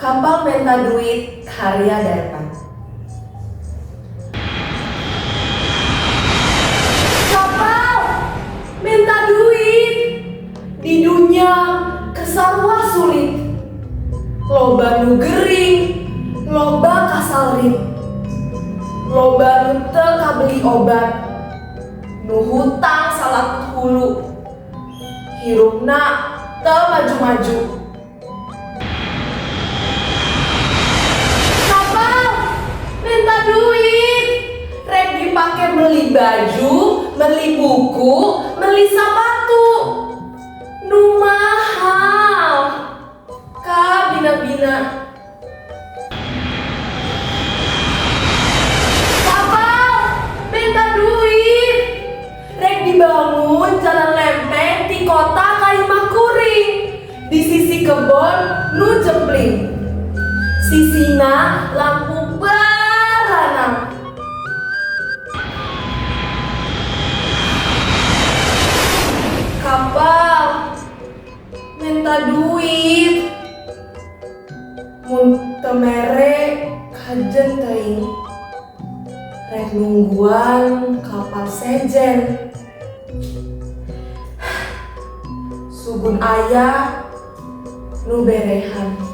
Kapal Menta Duit karya Darpan. Kapal Menta Duit di dunia kesarua sulit. Loba nu gering, loba kasalrit. Loba nu teu kabeli obat, nu hutang salat hulu. Hirupna teu maju-maju. Duit rek dipake beli baju, beli buku, beli sepatu nu mahal ka bina-bina. Kapal minta duit rek dibangun jalan lempeng di kota Kalimakuring di sisi kebon nu jempling. Sisina lampu baranang. Kapal minta duit mun teu mere kajen teuing rek nungguan kapal sejen. Sugun aya nu berehan.